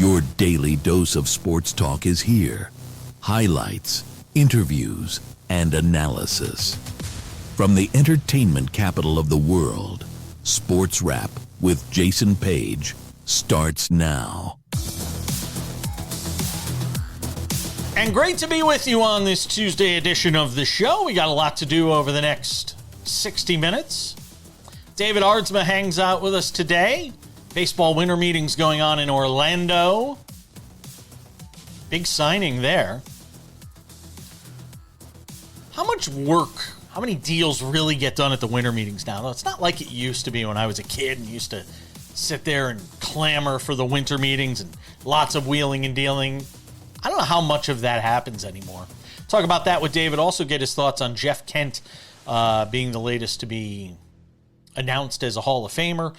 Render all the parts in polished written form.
Your daily dose of sports talk is here. Highlights, interviews, and analysis. From the entertainment capital of the world, SportsWrap with Jason Page starts now. And great to be with you on this Tuesday edition of the show. We got a lot to do over the next 60 minutes. David Aardsma hangs out with us today. Baseball winter meetings going on in Orlando. Big signing there. How much work, how many deals really get done at the winter meetings now? It's not like it used to be when I was a kid and used to sit there and clamor for the winter meetings and lots of wheeling and dealing. I don't know how much of that happens anymore. Talk about that with David. Also get his thoughts on Jeff Kent being the latest to be announced as a Hall of Famer.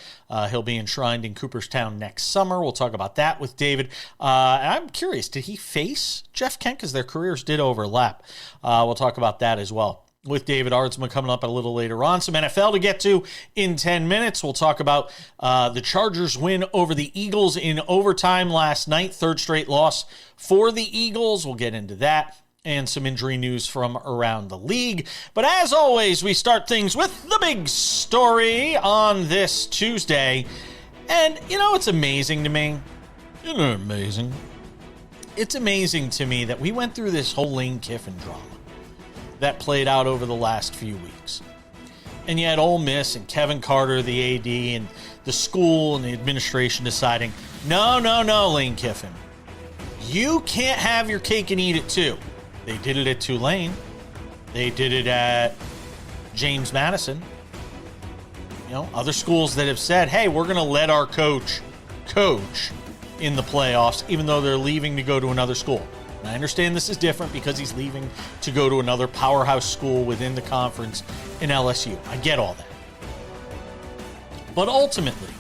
He'll be enshrined in Cooperstown next summer. We'll talk about that with David. I'm curious, did he face Jeff Kent? Because their careers did overlap. We'll talk about that as well with David Aardsma coming up a little later on. Some NFL to get to in 10 minutes. We'll talk about the Chargers win over the Eagles in overtime last night. Third straight loss for the Eagles. We'll get into that and some injury news from around the league. But as always, we start things with the big story on this Tuesday. And, you know, it's amazing to me. Isn't it amazing? It's amazing to me that we went through this whole Lane Kiffin drama that played out over the last few weeks. And you had Ole Miss and Kevin Carter, the AD, and the school and the administration deciding, no, Lane Kiffin. You can't have your cake and eat it too. They did it at Tulane. They did it at James Madison. You know, other schools that have said, hey, we're going to let our coach in the playoffs, even though they're leaving to go to another school. And I understand this is different because he's leaving to go to another powerhouse school within the conference in LSU. I get all that. But ultimately,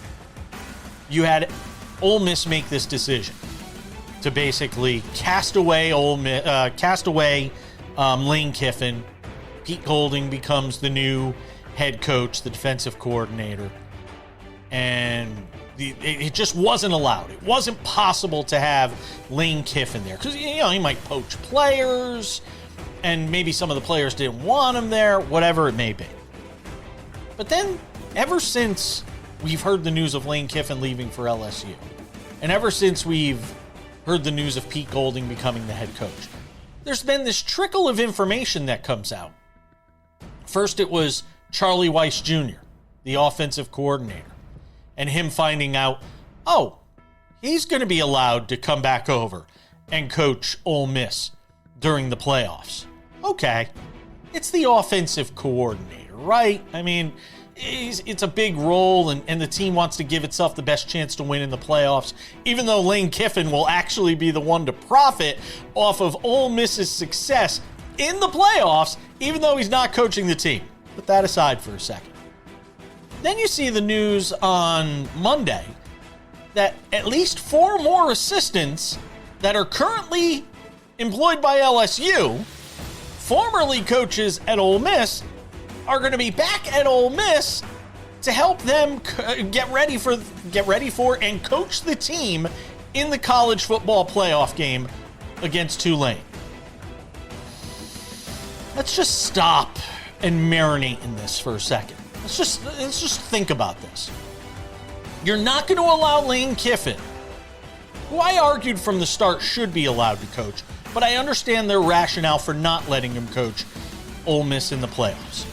you had Ole Miss make this decision to basically cast away Lane Kiffin. Pete Golding becomes the new head coach, the defensive coordinator, and it just wasn't allowed. It wasn't possible to have Lane Kiffin there because he might poach players, and maybe some of the players didn't want him there, whatever it may be. But then, ever since we've heard the news of Lane Kiffin leaving for LSU, and ever since we've heard the news of Pete Golding becoming the head coach, there's been this trickle of information that comes out. First, it was Charlie Weiss Jr., the offensive coordinator, and him finding out, oh, he's going to be allowed to come back over and coach Ole Miss during the playoffs. Okay, it's the offensive coordinator, right? I mean, it's a big role, and the team wants to give itself the best chance to win in the playoffs, even though Lane Kiffin will actually be the one to profit off of Ole Miss's success in the playoffs, even though he's not coaching the team. Put that aside for a second. Then you see the news on Monday that at least 4 more assistants that are currently employed by LSU, formerly coaches at Ole Miss, are going to be back at Ole Miss to help them get ready for and coach the team in the college football playoff game against Tulane. Let's just stop and marinate in this for a second. Let's just think about this. You're not going to allow Lane Kiffin, who I argued from the start should be allowed to coach, but I understand their rationale for not letting him coach Ole Miss in the playoffs.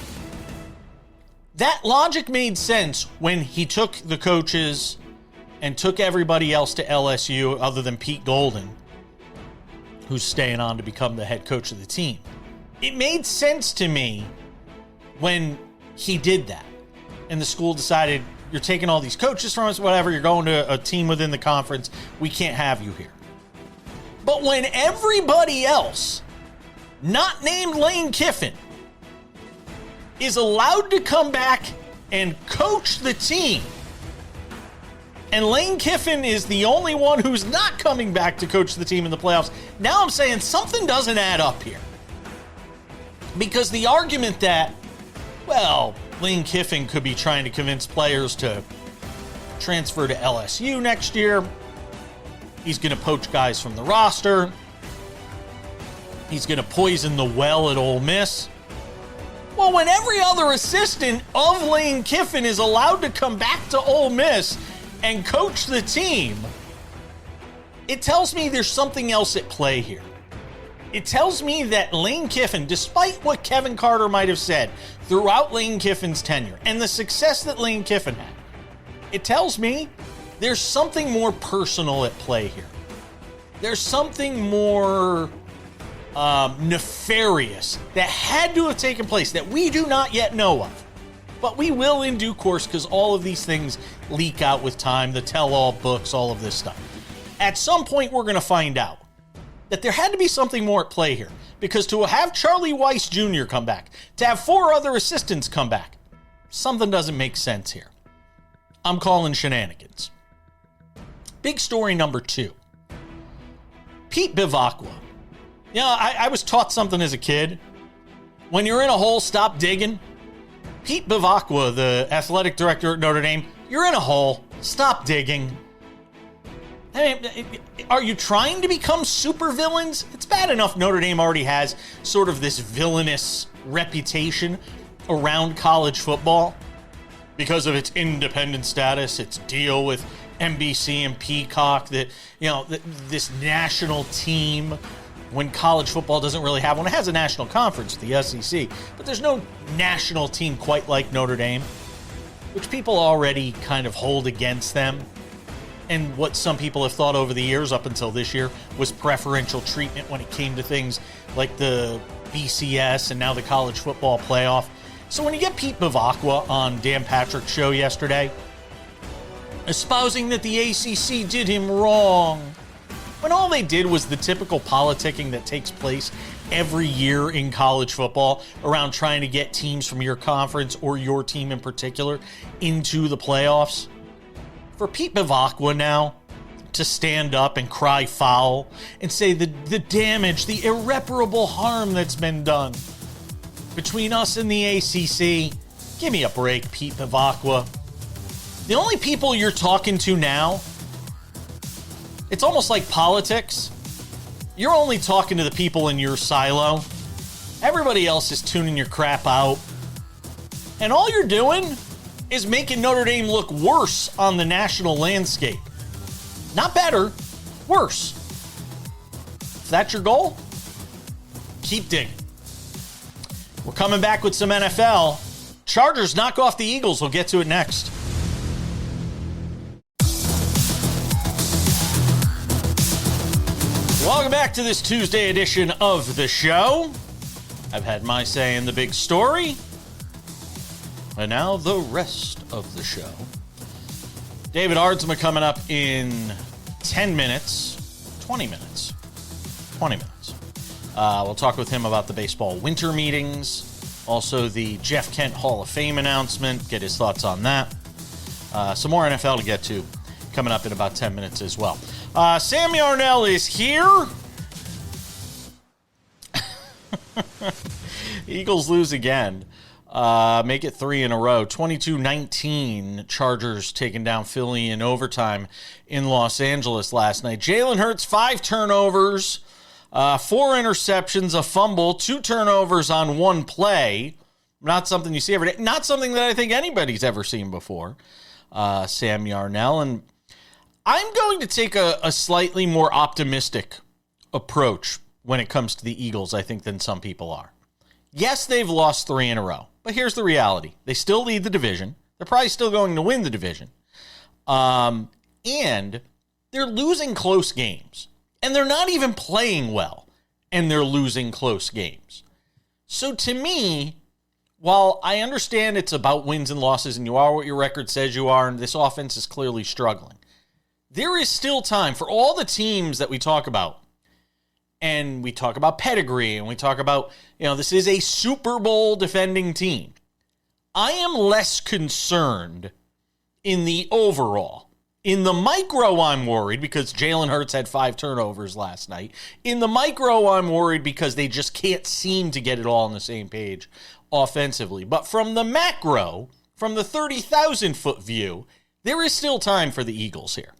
That logic made sense when he took the coaches and took everybody else to LSU other than Pete Golding, who's staying on to become the head coach of the team. It made sense to me when he did that. And the school decided, you're taking all these coaches from us, whatever, you're going to a team within the conference, we can't have you here. But when everybody else, not named Lane Kiffin, is allowed to come back and coach the team, and Lane Kiffin is the only one who's not coming back to coach the team in the playoffs, now I'm saying something doesn't add up here. Because the argument that, well, Lane Kiffin could be trying to convince players to transfer to LSU next year He's going to poach guys from the roster. He's going to poison the well at Ole Miss. Well, when every other assistant of Lane Kiffin is allowed to come back to Ole Miss and coach the team, it tells me there's something else at play here. It tells me that Lane Kiffin, despite what Kevin Carter might have said throughout Lane Kiffin's tenure and the success that Lane Kiffin had, it tells me there's something more personal at play here. There's something more nefarious that had to have taken place that we do not yet know of. But we will in due course, because all of these things leak out with time, the tell-all books, all of this stuff. At some point, we're going to find out that there had to be something more at play here. Because to have Charlie Weiss Jr. come back, to have 4 other assistants come back, something doesn't make sense here. I'm calling shenanigans. Big story number 2. Pete Bevacqua. You know, I was taught something as a kid. When you're in a hole, stop digging. Pete Bevacqua, the athletic director at Notre Dame, you're in a hole, stop digging. I mean, are you trying to become supervillains? It's bad enough Notre Dame already has sort of this villainous reputation around college football because of its independent status, its deal with NBC and Peacock, that, you know, this national team when college football doesn't really have one. It has a national conference, the SEC, but there's no national team quite like Notre Dame, which people already kind of hold against them. And what some people have thought over the years, up until this year, was preferential treatment when it came to things like the BCS and now the college football playoff. So when you get Pete Bevacqua on Dan Patrick's show yesterday, espousing that the ACC did him wrong, when all they did was the typical politicking that takes place every year in college football around trying to get teams from your conference or your team in particular into the playoffs. For Pete Bevacqua now to stand up and cry foul and say the damage, the irreparable harm that's been done between us and the ACC, give me a break, Pete Bevacqua. The only people you're talking to now, it's almost like politics. You're only talking to the people in your silo. Everybody else is tuning your crap out. And all you're doing is making Notre Dame look worse on the national landscape. Not better, worse. If that's your goal, keep digging. We're coming back with some NFL. Chargers knock off the Eagles. We'll get to it next. Welcome back to this Tuesday edition of the show. I've had my say in the big story. And now the rest of the show. David Aardsma coming up in 20 minutes. We'll talk with him about the baseball winter meetings. Also the Jeff Kent Hall of Fame announcement. Get his thoughts on that. Some more NFL to get to coming up in about 10 minutes as well. Sam Yarnell is here. Eagles lose again. Make it 3 in a row. 22-19. Chargers taking down Philly in overtime in Los Angeles last night. Jalen Hurts, 5 turnovers, 4 interceptions, a fumble, 2 turnovers on 1 play. Not something you see every day. Not something that I think anybody's ever seen before. Sam Yarnell. And I'm going to take a slightly more optimistic approach when it comes to the Eagles, I think, than some people are. Yes, they've lost 3 in a row, but here's the reality. They still lead the division. They're probably still going to win the division. And they're losing close games. And they're not even playing well, and they're losing close games. So to me, while I understand it's about wins and losses, and you are what your record says you are, and this offense is clearly struggling, there is still time for all the teams that we talk about. And we talk about pedigree, and we talk about, this is a Super Bowl defending team. I am less concerned in the overall. In the micro, I'm worried because Jalen Hurts had 5 turnovers last night. In the micro, I'm worried because they just can't seem to get it all on the same page offensively. But from the macro, from the 30,000-foot view, there is still time for the Eagles here.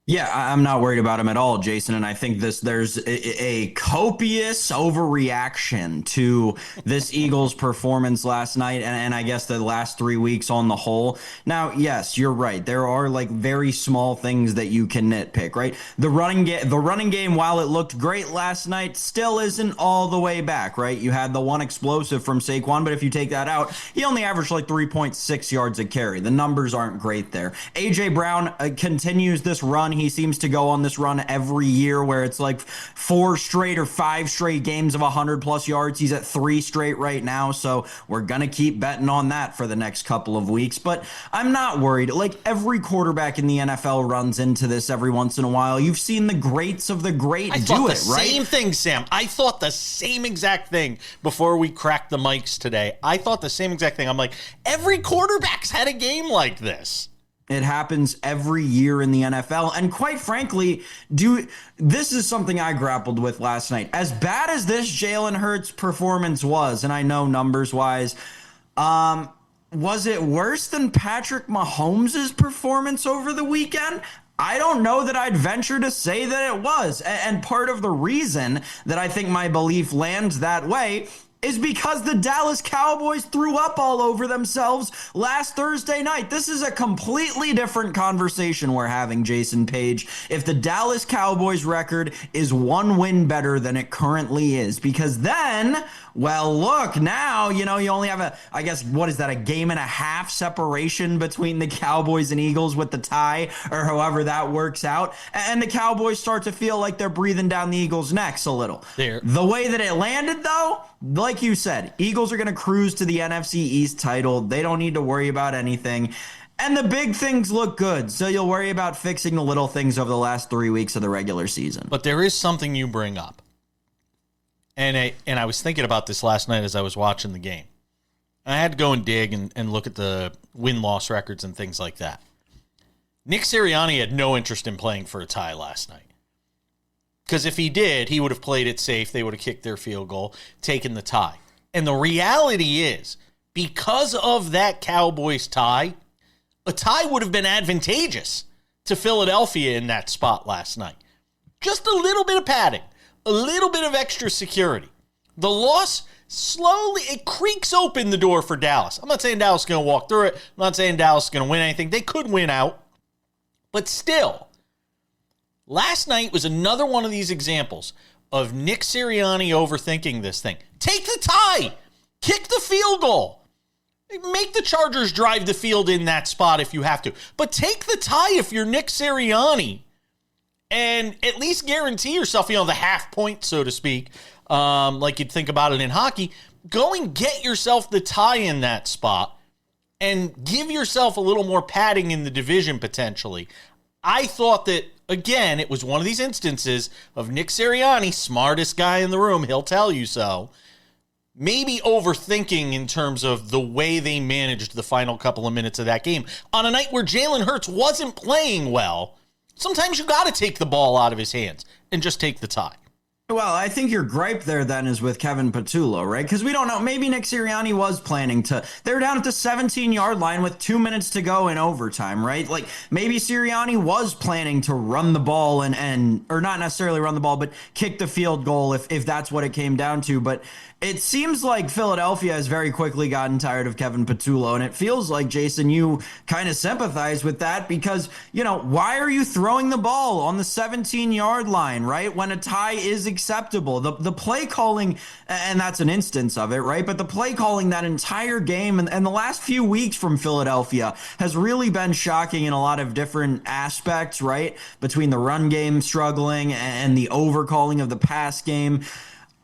Yeah, I'm not worried about him at all, Jason. And I think there's a copious overreaction to this Eagles performance last night, and I guess the last 3 weeks on the whole. Now, yes, you're right. There are like very small things that you can nitpick, right? The running game, while it looked great last night, still isn't all the way back, right? You had the one explosive from Saquon, but if you take that out, he only averaged like 3.6 yards a carry. The numbers aren't great there. AJ Brown continues this run. He seems to go on this run every year where it's like 4 straight or 5 straight games of 100+ yards. He's at 3 straight right now, so we're gonna keep betting on that for the next couple of weeks. But I'm not worried. Like, every quarterback in the NFL runs into this every once in a while. You've seen the greats of the great do it, right? Same thing, Sam. I thought the same exact thing before we cracked the mics today. I thought the same exact thing. I'm like, every quarterback's had a game like this. It happens every year in the NFL. And quite frankly, this is something I grappled with last night. As bad as this Jalen Hurts performance was, and I know numbers-wise, was it worse than Patrick Mahomes' performance over the weekend? I don't know that I'd venture to say that it was. And part of the reason that I think my belief lands that way is because the Dallas Cowboys threw up all over themselves last Thursday night. This is a completely different conversation we're having, Jason Page, if the Dallas Cowboys record is 1 win better than it currently is. Because then, well, look, now, you only have a game and a half separation between the Cowboys and Eagles with the tie, or however that works out. And the Cowboys start to feel like they're breathing down the Eagles' necks a little. The way that it landed, though, like you said, Eagles are going to cruise to the NFC East title. They don't need to worry about anything. And the big things look good, so you'll worry about fixing the little things over the last 3 weeks of the regular season. But there is something you bring up. And I was thinking about this last night as I was watching the game. I had to go and dig and look at the win-loss records and things like that. Nick Sirianni had no interest in playing for a tie last night. Because if he did, he would have played it safe. They would have kicked their field goal, taken the tie. And the reality is, because of that Cowboys tie, a tie would have been advantageous to Philadelphia in that spot last night. Just a little bit of padding, a little bit of extra security. The loss slowly, it creaks open the door for Dallas. I'm not saying Dallas is going to walk through it. I'm not saying Dallas is going to win anything. They could win out. But still, last night was another one of these examples of Nick Sirianni overthinking this thing. Take the tie. Kick the field goal. Make the Chargers drive the field in that spot if you have to. But take the tie if you're Nick Sirianni and at least guarantee yourself, the half point, so to speak, like you'd think about it in hockey. Go and get yourself the tie in that spot and give yourself a little more padding in the division potentially. I thought that, again, it was one of these instances of Nick Sirianni, smartest guy in the room, he'll tell you so, maybe overthinking in terms of the way they managed the final couple of minutes of that game. On a night where Jalen Hurts wasn't playing well, sometimes you got to take the ball out of his hands and just take the tie. Well, I think your gripe there then is with Kevin Patullo, right? Because we don't know. Maybe Nick Sirianni was planning to. They were down at the 17-yard line with 2 minutes to go in overtime, right? Like maybe Sirianni was planning to run the ball or not necessarily run the ball, but kick the field goal if that's what it came down to. But it seems like Philadelphia has very quickly gotten tired of Kevin Patullo, and it feels like, Jason, you kind of sympathize with that because, why are you throwing the ball on the 17-yard line, right, when a tie is acceptable? The play calling, and that's an instance of it, right, but the play calling that entire game and the last few weeks from Philadelphia has really been shocking in a lot of different aspects, right, between the run game struggling and the overcalling of the pass game.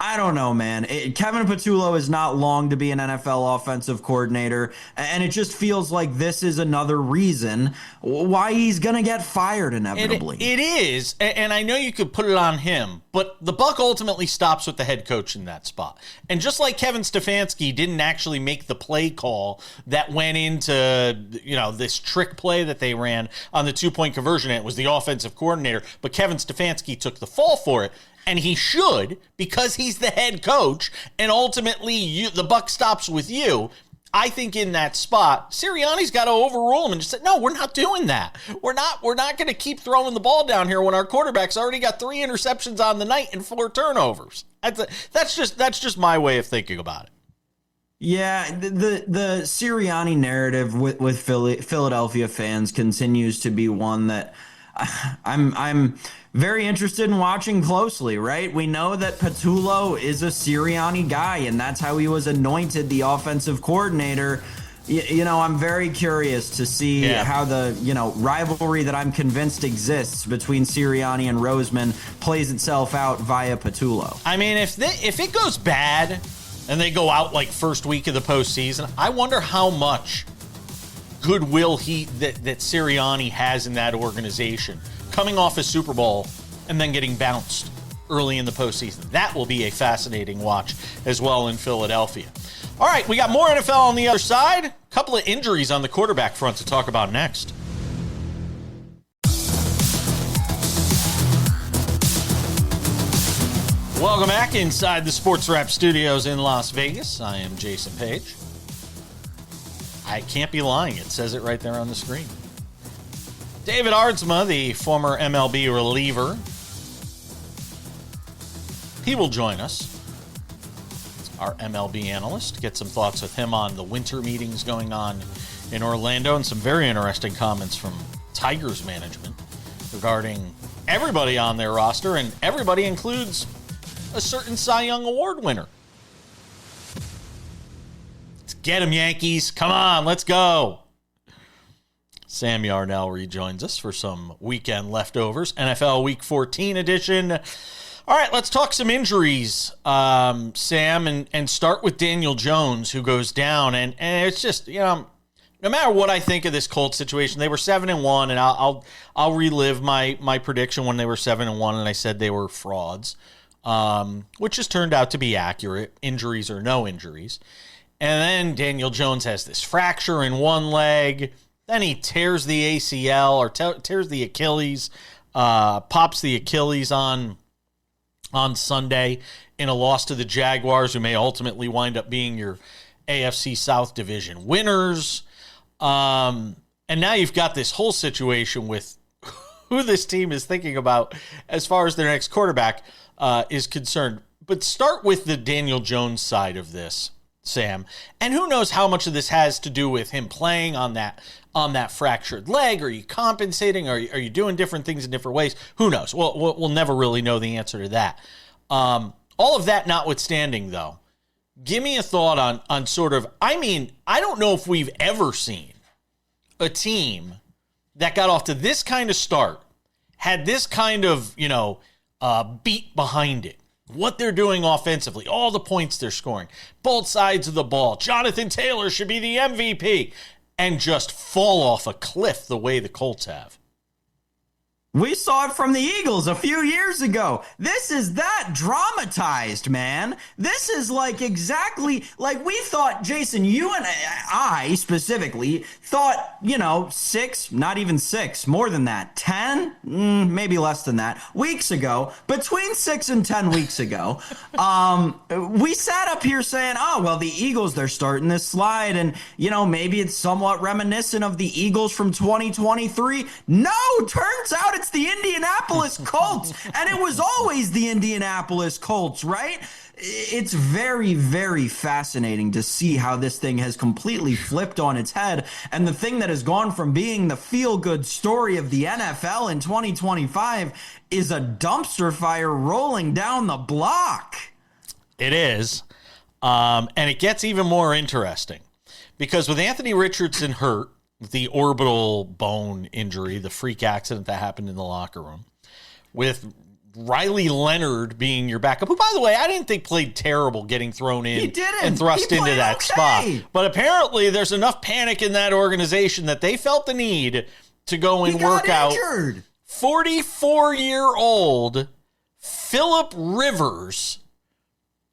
I don't know, man. Kevin Patullo is not long to be an NFL offensive coordinator, and it just feels like this is another reason why he's going to get fired inevitably. It is, and I know you could put it on him, but the buck ultimately stops with the head coach in that spot. And just like Kevin Stefanski didn't actually make the play call that went into, this trick play that they ran on the 2-point conversion, it was the offensive coordinator, but Kevin Stefanski took the fall for it. And he should, because he's the head coach, and ultimately the buck stops with you. I think in that spot, Sirianni's got to overrule him and just say, no, we're not doing that. We're not going to keep throwing the ball down here when our quarterback's already got 3 interceptions on the night and 4 turnovers. That's just my way of thinking about it. Yeah, the Sirianni narrative with Philadelphia fans continues to be one that I'm very interested in watching closely, right? We know that Patullo is a Sirianni guy, and that's how he was anointed the offensive coordinator. I'm very curious to see how the, rivalry that I'm convinced exists between Sirianni and Roseman plays itself out via Patullo. I mean, if it goes bad and they go out like first week of the postseason, I wonder how much goodwill that Sirianni has in that organization, coming off a Super Bowl and then getting bounced early in the postseason. That will be a fascinating watch as well in Philadelphia. All right, we got more NFL on the other side. A couple of injuries on the quarterback front to talk about next. Welcome back inside the SportsWrap studios in Las Vegas. I am Jason Page. I can't be lying. It says it right there on the screen. David Aardsma, the former MLB reliever, he will join us. Our MLB analyst. Get some thoughts with him on the winter meetings going on in Orlando and some very interesting comments from Tigers management regarding everybody on their roster, and everybody includes a certain Cy Young Award winner. Let's get him, Yankees. Come on, let's go. Sam Yarnell rejoins us for some weekend leftovers. NFL Week 14 edition. All right, let's talk some injuries, Sam, and start with Daniel Jones, who goes down. And it's just, no matter what I think of this Colts situation, they were 7-1, and I'll relive my prediction when they were 7-1, and I said they were frauds, which has turned out to be accurate, injuries or no injuries. And then Daniel Jones has this fracture in one leg. Then he tears the ACL or tears the Achilles, pops the Achilles on Sunday in a loss to the Jaguars, who may ultimately wind up being your AFC South Division winners. And now you've got this whole situation with who this team is thinking about as far as their next quarterback is concerned. But start with the Daniel Jones side of this, Sam. And who knows how much of this has to do with him playing on that fractured leg? Are you compensating? Are you doing different things in different ways? Who knows? We'll never really know the answer to that. All of that notwithstanding, though, give me a thought on sort of, I don't know if we've ever seen a team that got off to this kind of start, had this kind of, beat behind it. What they're doing offensively, all the points they're scoring, both sides of the ball. Jonathan Taylor should be the MVP, and just fall off a cliff the way the Colts have. We saw it from the Eagles a few years ago. This is that dramatized, man. This is like exactly like we thought, Jason, you and I specifically thought, 6, not even 6, more than that, 10, maybe less than that, weeks ago, between 6 and 10 weeks ago, we sat up here saying, oh, well, the Eagles, they're starting this slide, and, maybe it's somewhat reminiscent of the Eagles from 2023. No, turns out it's the Indianapolis Colts, and it was always the Indianapolis Colts, right? It's very, very fascinating to see how this thing has completely flipped on its head, and the thing that has gone from being the feel-good story of the NFL in 2025 is a dumpster fire rolling down the block. It is, and it gets even more interesting, because with Anthony Richardson hurt, the orbital bone injury, the freak accident that happened in the locker room, with Riley Leonard being your backup, who, by the way, I didn't think played terrible getting thrown in and thrust into that spot. But apparently there's enough panic in that organization that they felt the need to go and work out 44-year-old Phillip Rivers,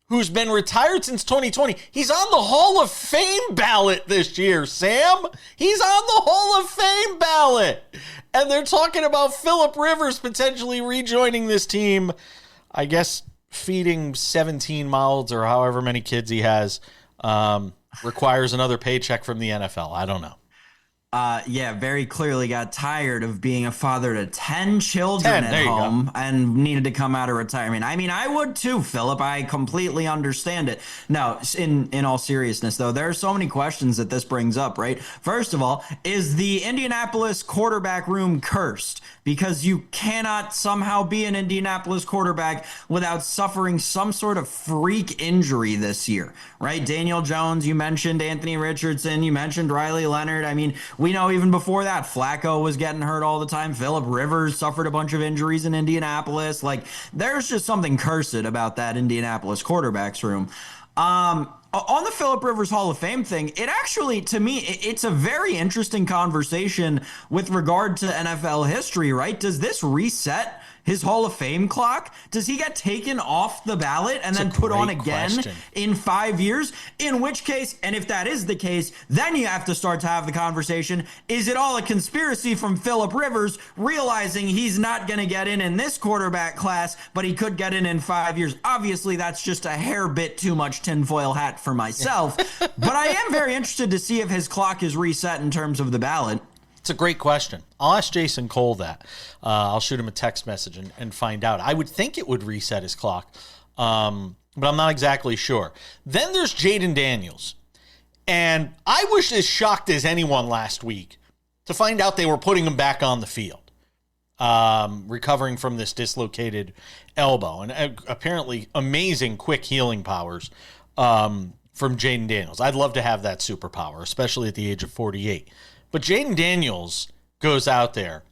who's been retired since 2020. He's on the Hall of Fame ballot this year, Sam. He's on the Hall of Fame ballot. And they're talking about Phillip Rivers potentially rejoining this team, I guess feeding 17 mouths or however many kids he has. requires another paycheck from the NFL. I don't know. Yeah, very clearly got tired of being a father to 10 children at home and needed to come out of retirement. I mean, I would too, Philip. I completely understand it. No, in all seriousness, though, there are so many questions that this brings up, right? First of all, is the Indianapolis quarterback room cursed? Because you cannot somehow be an Indianapolis quarterback without suffering some sort of freak injury this year, right? Daniel Jones, you mentioned Anthony Richardson, you mentioned Riley Leonard. I mean, we know even before that, Flacco was getting hurt all the time. Phillip Rivers suffered a bunch of injuries in Indianapolis. Like, there's just something cursed about that Indianapolis quarterbacks room. On the Phillip Rivers Hall of Fame thing, it actually, to me, it's a very interesting conversation with regard to NFL history, right? Does this reset his Hall of Fame clock? Does he get taken off the ballot and then put on again in 5 years? In which case, and if that is the case, then you have to start to have the conversation. Is it all a conspiracy from Phillip Rivers realizing he's not going to get in this quarterback class, but he could get in 5 years? Obviously, that's just a hair bit too much tinfoil hat for myself, but I am very interested to see if his clock is reset in terms of the ballot. It's a great question. I'll ask Jason Cole that. I'll shoot him a text message and find out. I would think it would reset his clock, but I'm not exactly sure. Then there's Jaden Daniels. And I was as shocked as anyone last week to find out they were putting him back on the field, recovering from this dislocated elbow. And apparently amazing quick healing powers from Jaden Daniels. I'd love to have that superpower, especially at the age of 48. But Jaden Daniels goes out there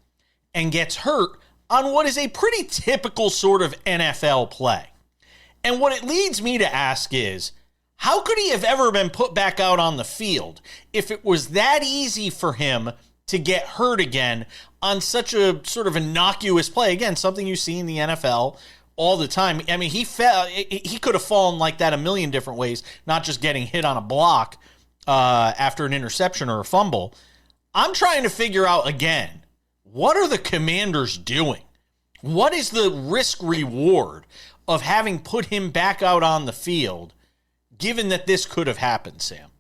and gets hurt on what is a pretty typical sort of NFL play. And what it leads me to ask is, how could he have ever been put back out on the field if it was that easy for him to get hurt again on such a sort of innocuous play? Again, something you see in the NFL all the time. I mean, he could have fallen like that a million different ways, not just getting hit on a block after an interception or a fumble. I'm trying to figure out, again, what are the Commanders doing? What is the risk reward of having put him back out on the field, given that this could have happened, Sam?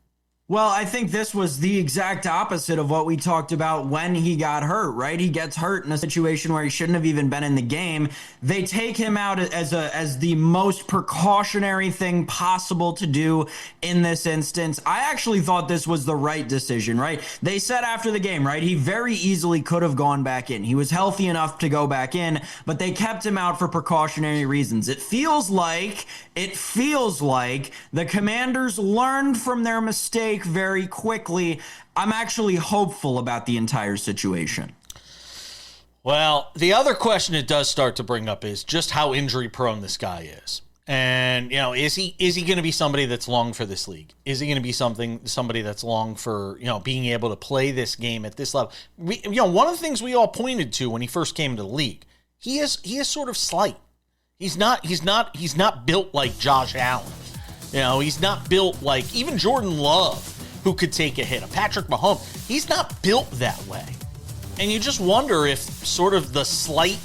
Well, I think this was the exact opposite of what we talked about when he got hurt, right? He gets hurt in a situation where he shouldn't have even been in the game. They take him out as the most precautionary thing possible to do in this instance. I actually thought this was the right decision, right? They said after the game, right, he very easily could have gone back in. He was healthy enough to go back in, but they kept him out for precautionary reasons. It feels like the Commanders learned from their mistake very quickly. I'm actually hopeful about the entire situation. Well, the other question it does start to bring up is just how injury prone this guy is. And, you know, is he going to be somebody that's long for this league? Is he going to be somebody that's long for, you know, being able to play this game at this level? One of the things we all pointed to when he first came to the league, he is sort of slight. He's not built like Josh Allen. You know, he's not built like even Jordan Love, who could take a hit. A Patrick Mahomes, he's not built that way. And you just wonder if sort of the slight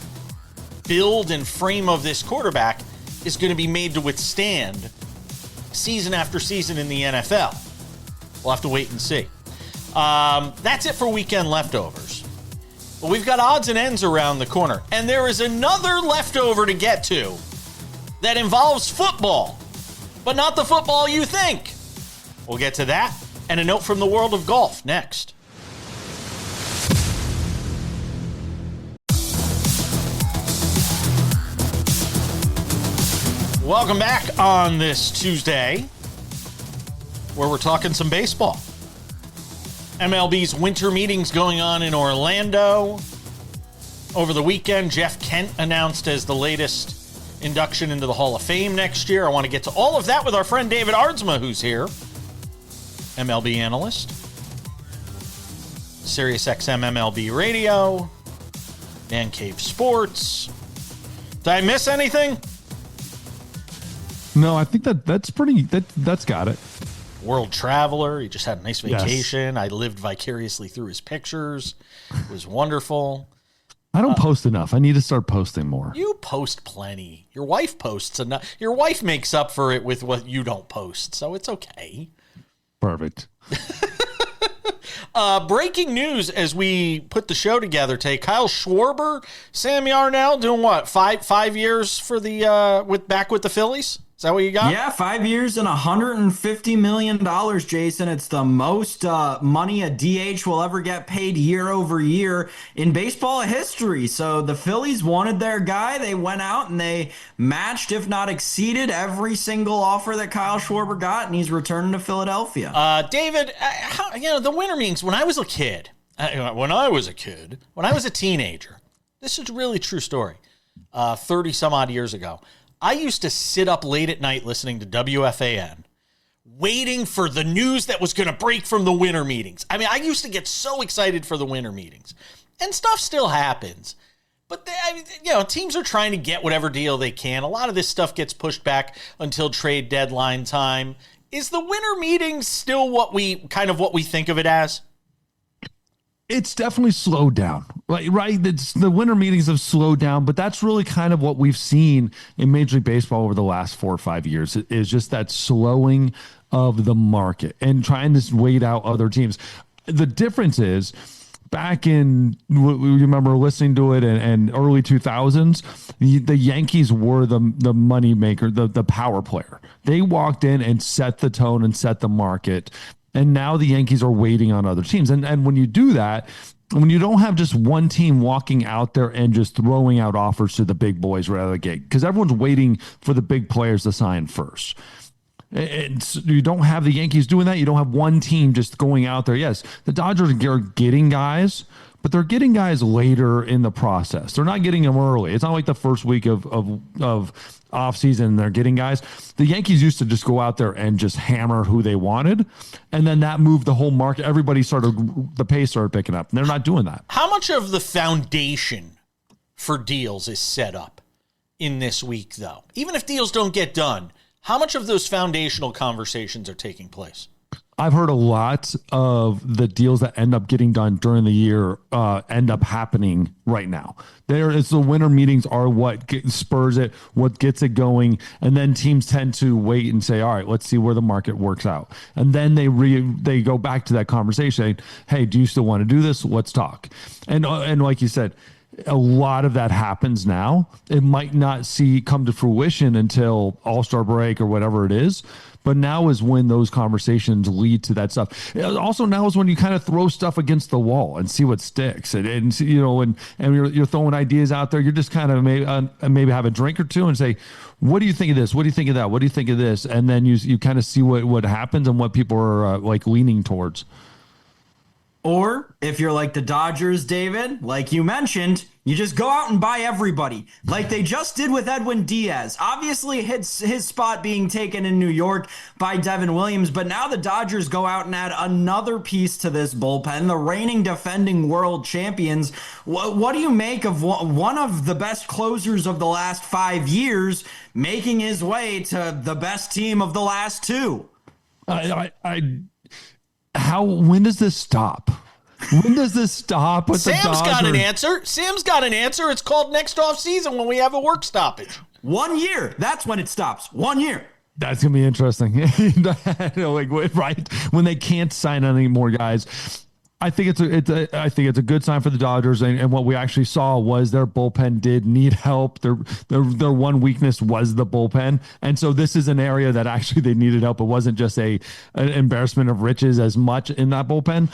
build and frame of this quarterback is going to be made to withstand season after season in the NFL. We'll have to wait and see. That's it for weekend leftovers. But we've got odds and ends around the corner. And there is another leftover to get to that involves football, but not the football you think. We'll get to that and a note from the world of golf next. Welcome back on this Tuesday, where we're talking some baseball. MLB's Winter Meetings going on in Orlando. Over the weekend, Jeff Kent announced as the latest induction into the Hall of Fame next year. I want to get to all of that with our friend David Aardsma, who's here. MLB analyst. SiriusXM MLB Radio. Man Cave Sports. Did I miss anything? No, I think that's got it. World traveler. He just had a nice vacation. Yes. I lived vicariously through his pictures. It was wonderful. I don't post enough. I need to start posting more. You post plenty. Your wife posts enough. Your wife makes up for it with what you don't post, so it's okay. Perfect. Breaking news as we put the show together, Kyle Schwarber, Sam Yarnell doing what? Five years for the back with the Phillies? Is that what you got? Yeah, 5 years and $150 million, Jason. It's the most money a DH will ever get paid year over year in baseball history. So the Phillies wanted their guy. They went out and they matched, if not exceeded, every single offer that Kyle Schwarber got, and he's returning to Philadelphia. David, the winter meetings, when I was a teenager, this is a really true story, 30 some odd years ago, I used to sit up late at night listening to WFAN, waiting for the news that was going to break from the winter meetings. I mean, I used to get so excited for the winter meetings. And stuff still happens. But, teams are trying to get whatever deal they can. A lot of this stuff gets pushed back until trade deadline time. Is the winter meetings still what we think of it as? It's definitely slowed down, right? It's, the winter meetings have slowed down, but that's really kind of what we've seen in Major League Baseball over the last 4 or 5 years. It is just that slowing of the market and trying to wait out other teams. The difference is, back in, you remember listening to it in early 2000s, the Yankees were the money maker, the power player. They walked in and set the tone and set the market. And now the Yankees are waiting on other teams. And when you do that, when you don't have just one team walking out there and just throwing out offers to the big boys right out of the gate, because everyone's waiting for the big players to sign first. And so you don't have the Yankees doing that. You don't have one team just going out there. Yes, the Dodgers are getting guys, but they're getting guys later in the process. They're not getting them early. It's not like the first week of offseason they're getting guys. The Yankees used to just go out there and just hammer who they wanted, and then that moved the whole market. The pace started picking up, and they're not doing that. How much of the foundation for deals is set up in this week, though? Even if deals don't get done, how much of those foundational conversations are taking place? I've heard a lot of the deals that end up getting done during the year end up happening right now. It's the winter meetings are what spurs it, what gets it going, and then teams tend to wait and say, all right, let's see where the market works out. And then they go back to that conversation, hey, do you still want to do this? Let's talk. And like you said, a lot of that happens now. It might not come to fruition until All-Star break or whatever it is. But now is when those conversations lead to that stuff. Also, now is when you kind of throw stuff against the wall and see what sticks. And you're throwing ideas out there. You're just kind of maybe have a drink or two and say, what do you think of this? What do you think of that? What do you think of this? And then you kind of see what happens and what people are leaning towards. Or if you're like the Dodgers, David, like you mentioned, you just go out and buy everybody, like they just did with Edwin Diaz. Obviously, his spot being taken in New York by Devin Williams, but now the Dodgers go out and add another piece to this bullpen, the reigning defending world champions. What do you make of one of the best closers of the last 5 years making his way to the best team of the last 2? When does this stop? When does this stop with the Dodgers? Sam's got an answer. It's called next off season when we have a work stoppage. 1 year. That's when it stops. 1 year. That's gonna be interesting. Right when they can't sign any more guys. I think it's a good sign for the Dodgers, and what we actually saw was their bullpen did need help. Their one weakness was the bullpen, and so this is an area that actually they needed help. It wasn't just an embarrassment of riches as much in that bullpen.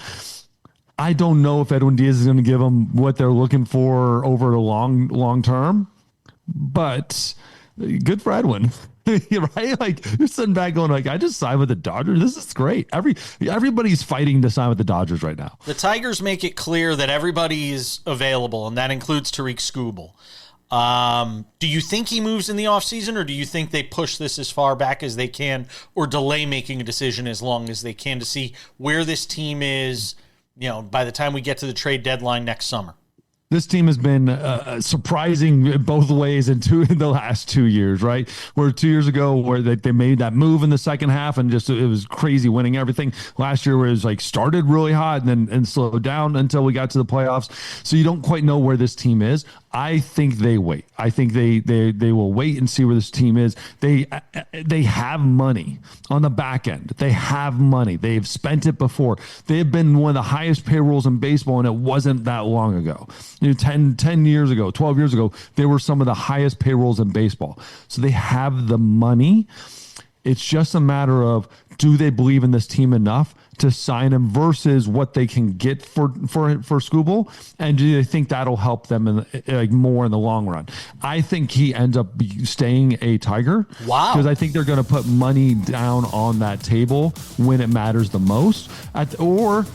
I don't know if Edwin Diaz is going to give them what they're looking for over the long term, but good for Edwin. Right? Like, you're sitting back going like, I just signed with the Dodgers. This is great. Everybody's fighting to sign with the Dodgers right now. The Tigers make it clear that everybody is available, and that includes Tariq Skubal. Do you think he moves in the offseason, or do you think they push this as far back as they can, or delay making a decision as long as they can to see where this team is, by the time we get to the trade deadline next summer? this team has been surprising both ways in the last 2 years, right? Where 2 years ago, where they made that move in the second half and just it was crazy winning everything. Last year, where it was like started really hot and slowed down until we got to the playoffs. So you don't quite know where this team is. I think they wait. I think they will wait and see where this team is. They have money on the back end. They have money. They've spent it before. They have been one of the highest payrolls in baseball, and it wasn't that long ago. 10 years ago, 12 years ago, they were some of the highest payrolls in baseball. So they have the money. It's just a matter of, do they believe in this team enough to sign him versus what they can get for Skubal, and do they think that'll help them more in the long run? I think he ends up staying a Tiger. Wow! Because I think they're going to put money down on that table when it matters the most. Or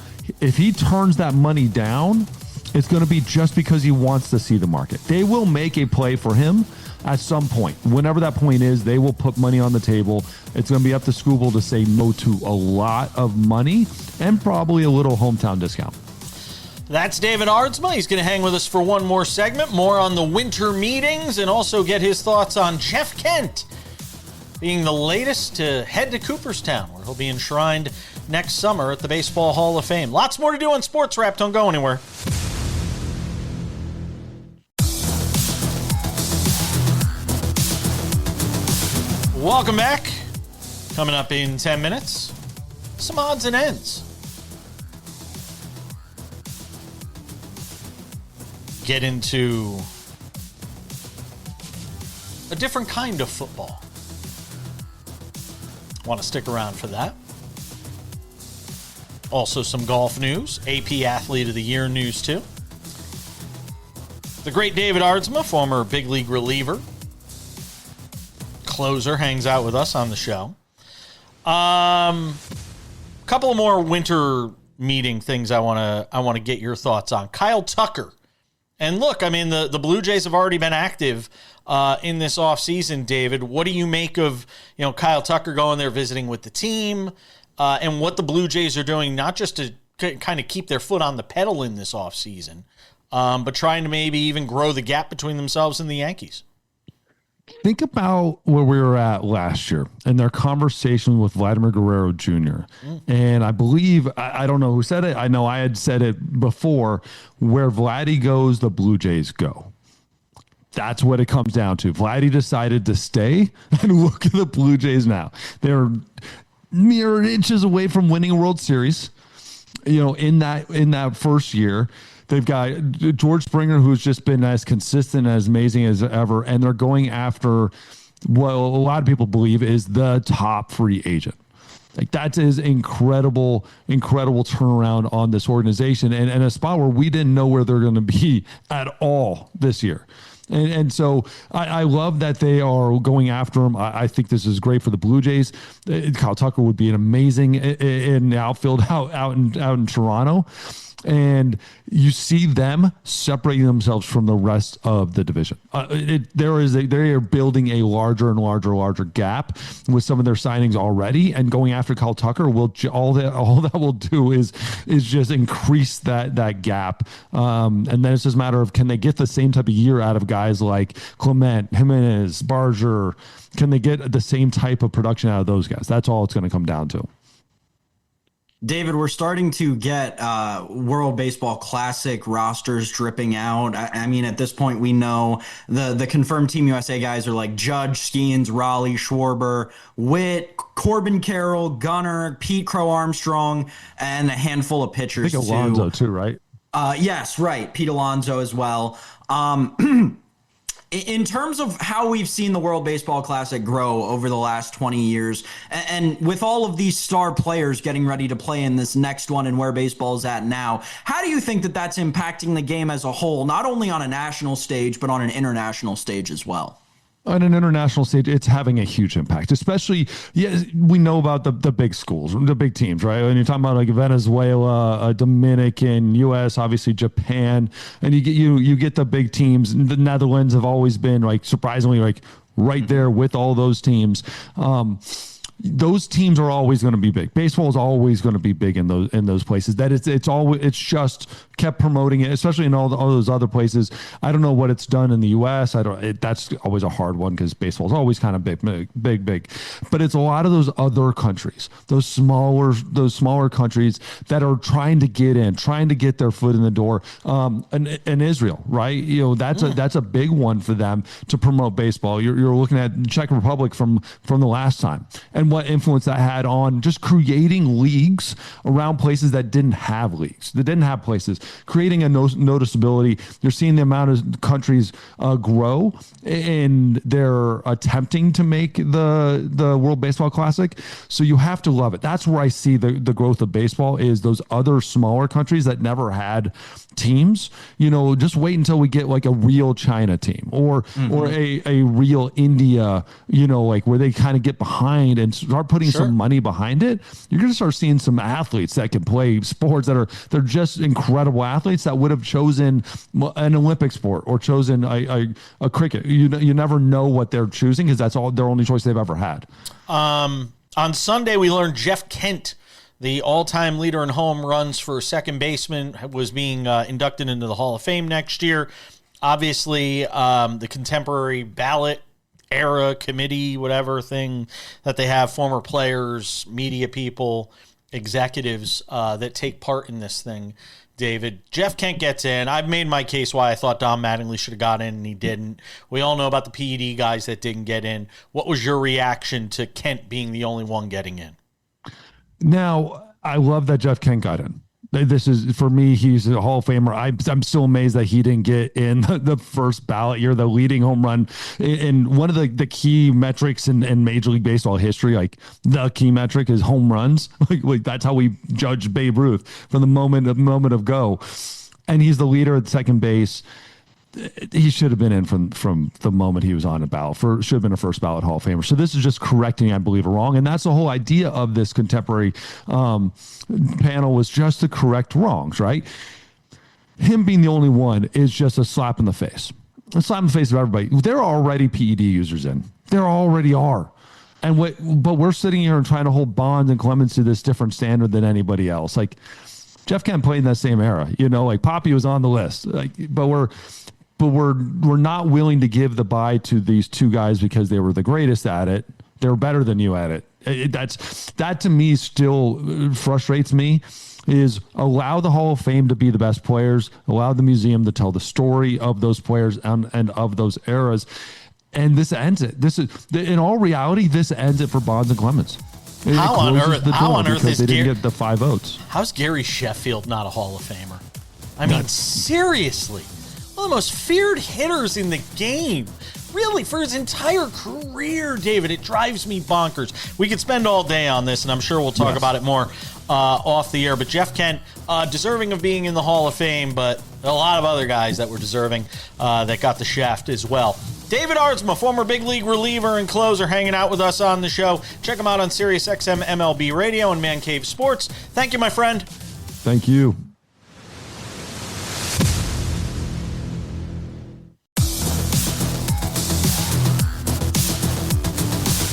if he turns that money down, it's going to be just because he wants to see the market. They will make a play for him at some point. Whenever that point is, they will put money on the table. It's going to be up to Skubal to say no to a lot of money and probably a little hometown discount. That's David Aardsma. He's going to hang with us for one more segment, more on the winter meetings, and also get his thoughts on Jeff Kent being the latest to head to Cooperstown, where he'll be enshrined next summer at the Baseball Hall of Fame. Lots more to do on Sports Wrap. Don't go anywhere. Welcome back. Coming up in 10 minutes, some odds and ends. Get into a different kind of football. Want to stick around for that. Also some golf news, AP Athlete of the Year news too. The great David Aardsma, former big league reliever, closer, hangs out with us on the show. Couple of more winter meeting things I want to get your thoughts on. Kyle Tucker. And look, I mean, the Blue Jays have already been active in this offseason, David. What do you make of, Kyle Tucker going there visiting with the team and what the Blue Jays are doing, not just to kind of keep their foot on the pedal in this offseason, but trying to maybe even grow the gap between themselves and the Yankees? Think about where we were at last year and their conversation with Vladimir Guerrero Jr. And I believe, I don't know who said it. I know I had said it before, where Vladdy goes, the Blue Jays go. That's what it comes down to. Vladdy decided to stay, and look at the Blue Jays now. They're mere inches away from winning a World Series, in that first year. They've got George Springer, who's just been as consistent, as amazing as ever, and they're going after what a lot of people believe is the top free agent. Like, that is incredible turnaround on this organization, and a spot where we didn't know where they're going to be at all this year. And so I love that they are going after him. I think this is great for the Blue Jays. Kyle Tucker would be an amazing in the outfield out in Toronto. And you see them separating themselves from the rest of the division. They are building a larger and larger gap with some of their signings already, and going after Kyle Tucker will all that will do is just increase that gap. And then it's just a matter of, can they get the same type of year out of guys like Clement, Jimenez, Barger? Can they get the same type of production out of those guys? That's all it's going to come down to. David, we're starting to get World Baseball Classic rosters dripping out. I mean, at this point, we know the confirmed Team USA guys are like Judge, Skeens, Raleigh, Schwarber, Witt, Corbin Carroll, Gunnar, Pete Crow Armstrong, and a handful of pitchers. I think Alonso too, right? Yes, right. Pete Alonso as well. In terms of how we've seen the World Baseball Classic grow over the last 20 years, and with all of these star players getting ready to play in this next one and where baseball is at now, how do you think that that's impacting the game as a whole, not only on a national stage, but on an international stage as well? On an international stage, it's having a huge impact, especially, we know about the big schools, the big teams, right? When you're talking about like Venezuela, Dominican, US, obviously Japan, and you get the big teams. The Netherlands have always been like surprisingly like right there with all those teams. those teams are always going to be big. Baseball is always going to be big in those places. That it's just kept promoting it, especially in all those other places. I don't know what it's done in the U.S. That's always a hard one because baseball is always kind of big. But it's a lot of those other countries, those smaller countries that are trying to get in, trying to get their foot in the door. And Israel, right? That's a big one for them to promote baseball. You're looking at Czech Republic from the last time, and what influence that had on just creating leagues around places that didn't have leagues, that didn't have places, creating a noticeability. You're seeing the amount of countries grow, and they're attempting to make the World Baseball Classic. So you have to love it. That's where I see the growth of baseball, is those other smaller countries that never had teams. Just wait until we get like a real China team or a real India, like where they kind of get behind and start putting some money behind it. You're going to start seeing some athletes that can play sports they're just incredible athletes that would have chosen an Olympic sport or chosen a cricket. You never know what they're choosing because that's all their only choice they've ever had. On Sunday, we learned Jeff Kent, the all-time leader in home runs for second baseman, was being inducted into the Hall of Fame next year. Obviously, the contemporary ballot era committee, whatever thing that they have, former players, media people, executives that take part in this thing. David, Jeff Kent gets in. I've made my case why I thought Don Mattingly should have got in and he didn't. We all know about the PED guys that didn't get in. What was your reaction to Kent being the only one getting in? Now, I love that Jeff Kent got in. This is, for me, he's a Hall of Famer. I'm still amazed that he didn't get in the first ballot year, the leading home run. And one of the key metrics in Major League Baseball history, like the key metric is home runs. Like that's how we judge Babe Ruth from the moment of go. And he's the leader at second base. He should have been in from the moment he was on the ballot. Should have been a first ballot Hall of Famer. So this is just correcting, I believe, a wrong. And that's the whole idea of this contemporary panel, was just to correct wrongs, right? Him being the only one is just a slap in the face. A slap in the face of everybody. There are already PED users in. There already are. But we're sitting here and trying to hold Bonds and Clemens to this different standard than anybody else. Like, Jeff Kent played in that same era, like Poppy was on the list. But we're not willing to give the bye to these two guys because they were the greatest at it. They're better than you at it. That to me still frustrates me. Is allow the Hall of Fame to be the best players, allow the museum to tell the story of those players and of those eras, and this ends it. This is, in all reality, this ends it for Bonds and Clemens. How on earth is they didn't get the 5 votes? How's Gary Sheffield not a Hall of Famer? I mean, seriously. One of the most feared hitters in the game. Really, for his entire career, David. It drives me bonkers. We could spend all day on this, and I'm sure we'll talk about it more off the air. But Jeff Kent, deserving of being in the Hall of Fame, but a lot of other guys that were deserving that got the shaft as well. David Aardsma, former big league reliever and closer, hanging out with us on the show. Check him out on SiriusXM MLB Radio and Man Cave Sports. Thank you, my friend. Thank you.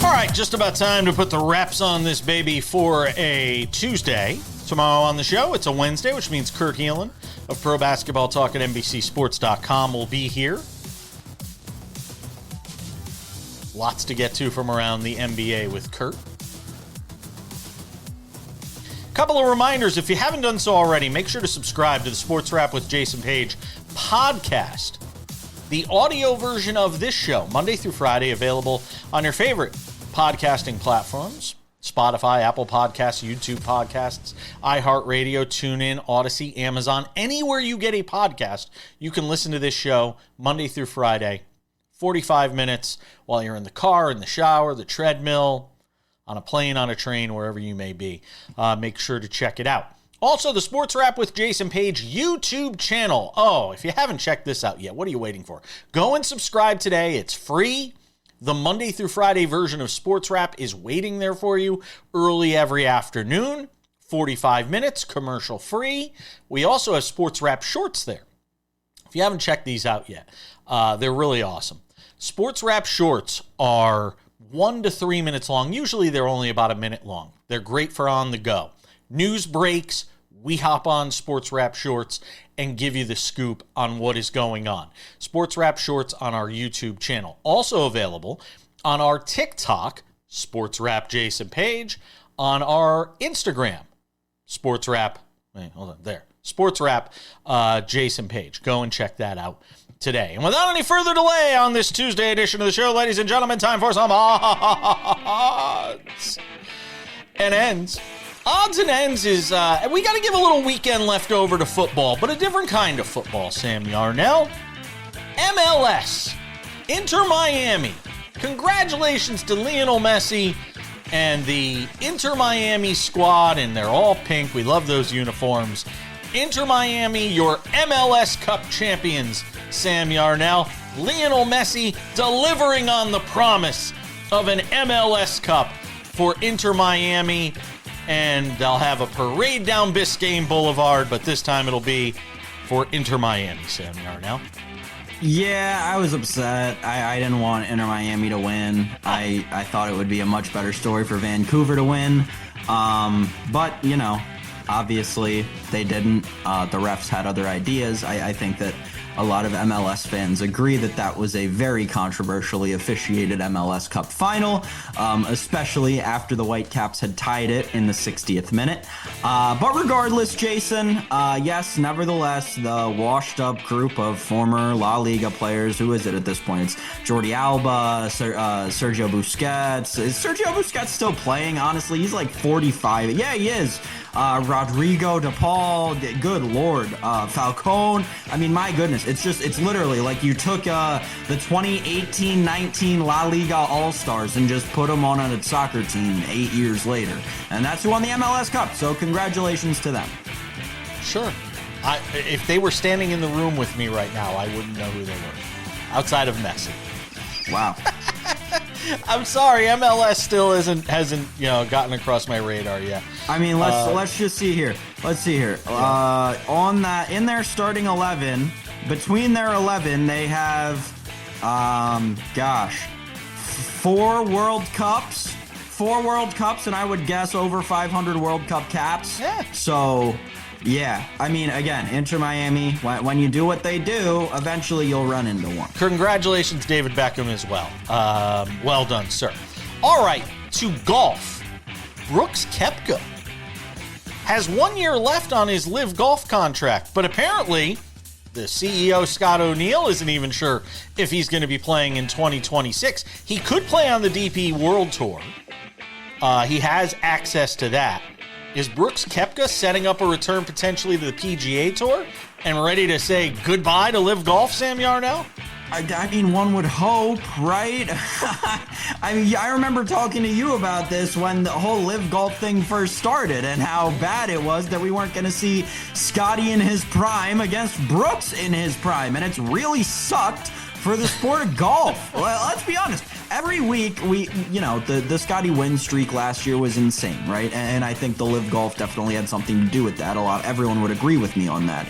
All right, just about time to put the wraps on this baby for a Tuesday. Tomorrow on the show, it's a Wednesday, which means Kurt Heelan of Pro Basketball Talk at NBCSports.com will be here. Lots to get to from around the NBA with Kurt. Couple of reminders, if you haven't done so already, make sure to subscribe to the Sports Wrap with Jason Page podcast. The audio version of this show, Monday through Friday, available on your favorite podcasting platforms. Spotify, Apple Podcasts, YouTube Podcasts, iHeartRadio, TuneIn, Odyssey, Amazon. Anywhere you get a podcast, you can listen to this show Monday through Friday. 45 minutes while you're in the car, in the shower, the treadmill, on a plane, on a train, wherever you may be. Make sure to check it out. Also, the Sports Wrap with Jason Page YouTube channel. Oh, if you haven't checked this out yet, what are you waiting for? Go and subscribe today. It's free. The Monday through Friday version of Sports Wrap is waiting there for you early every afternoon. 45 minutes, commercial free. We also have Sports Wrap shorts there. If you haven't checked these out yet, they're really awesome. Sports Wrap shorts are 1 to 3 minutes long. Usually they're only about a minute long. They're great for on the go. News breaks, we hop on SportsWrap Shorts and give you the scoop on what is going on. SportsWrap Shorts on our YouTube channel. Also available on our TikTok, SportsWrap Jason page, on our Instagram, SportsWrap Jason page. Go and check that out today. And without any further delay on this Tuesday edition of the show, ladies and gentlemen, time for some odds and ends. Odds and ends is, we got to give a little weekend left over to football, but a different kind of football, Sam Yarnell. MLS, Inter Miami. Congratulations to Lionel Messi and the Inter Miami squad, and they're all pink. We love those uniforms. Inter Miami, your MLS Cup champions, Sam Yarnell. Lionel Messi delivering on the promise of an MLS Cup for Inter Miami, and they'll have a parade down Biscayne Boulevard, but this time it'll be for Inter Miami, Sam Yarnell. Yeah, I was upset. I didn't want Inter Miami to win. I thought it would be a much better story for Vancouver to win. But, you know, obviously they didn't. The refs had other ideas. I think that a lot of MLS fans agree that that was a very controversially officiated MLS Cup final, especially after the Whitecaps had tied it in the 60th minute. But regardless, Jason, yes, nevertheless, the washed-up group of former La Liga players, who is it at this point? It's Jordi Alba, Sergio Busquets. Is Sergio Busquets still playing, honestly? He's like 45. Yeah, he is. Rodrigo De Paul, good lord, Falcone. I mean, my goodness, it's literally like you took the 2018-19 La Liga All-Stars and just put them on a soccer team 8 years later. And that's who won the MLS Cup, so congratulations to them. Sure. If they were standing in the room with me right now, I wouldn't know who they were, outside of Messi. Wow. I'm sorry, MLS still hasn't gotten across my radar yet. I mean, let's just see here. Let's see here. On that, in their starting 11, between their 11, they have, 4 World Cups. 4 World Cups, and I would guess over 500 World Cup caps. Yeah. So, yeah. I mean, again, Inter Miami, when you do what they do, eventually you'll run into one. Congratulations, David Beckham, as well. Well done, sir. All right, to golf. Brooks Koepka has 1 year left on his Live Golf contract, but apparently the CEO, Scott O'Neill, isn't even sure if he's going to be playing in 2026. He could play on the DP World Tour. He has access to that. Is Brooks Koepka setting up a return potentially to the PGA Tour and ready to say goodbye to Live Golf, Sam Yarnell? I mean, one would hope, right? I mean, I remember talking to you about this when the whole Live Golf thing first started and how bad it was that we weren't going to see Scotty in his prime against Brooks in his prime. And it's really sucked for the sport of golf. Well, let's be honest. Every week, the Scotty win streak last year was insane, right? And I think the Live Golf definitely had something to do with that. Everyone would agree with me on that.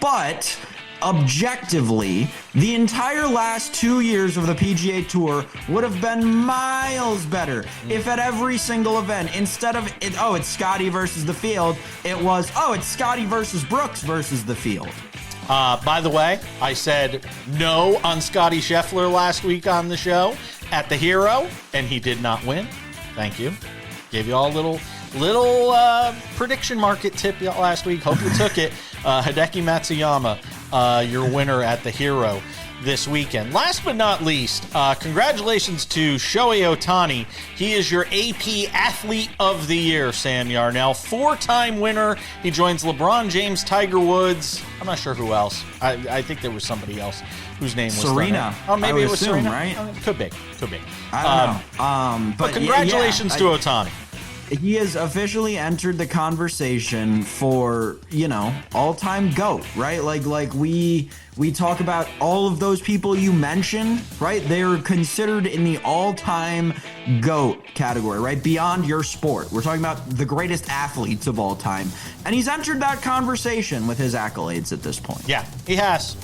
But objectively, the entire last 2 years of the PGA Tour would have been miles better if at every single event, instead of, it's Scotty versus the field, it was, it's Scotty versus Brooks versus the field. By the way, I said no on Scotty Scheffler last week on the show at the Hero, and he did not win. Thank you. Gave you all a little prediction market tip last week. Hope you took it. Hideki Matsuyama, your winner at the Hero this weekend. Last but not least, congratulations to Shohei Ohtani. He is your AP Athlete of the Year, Sam Yarnell. 4-time winner. He joins LeBron James, Tiger Woods. I'm not sure who else. I think there was somebody else whose name was Serena. Oh, maybe it was assume, Serena. Right? Could be. I don't know. But congratulations to Ohtani. He has officially entered the conversation for, all-time GOAT, right? Like we talk about all of those people you mentioned, right? They're considered in the all-time GOAT category, right? Beyond your sport. We're talking about the greatest athletes of all time. And he's entered that conversation with his accolades at this point. Yeah, he has.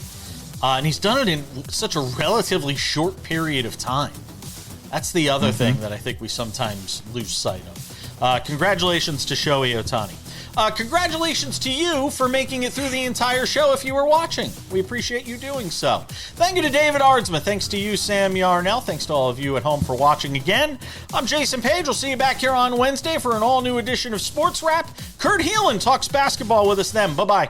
And he's done it in such a relatively short period of time. That's the other thing that I think we sometimes lose sight of. Congratulations to Shohei Ohtani. Congratulations to you for making it through the entire show if you were watching. We appreciate you doing so. Thank you to David Aardsma. Thanks to you, Sam Yarnell. Thanks to all of you at home for watching again. I'm Jason Page. We'll see you back here on Wednesday for an all-new edition of Sports Wrap. Kurt Heelan talks basketball with us then. Bye-bye.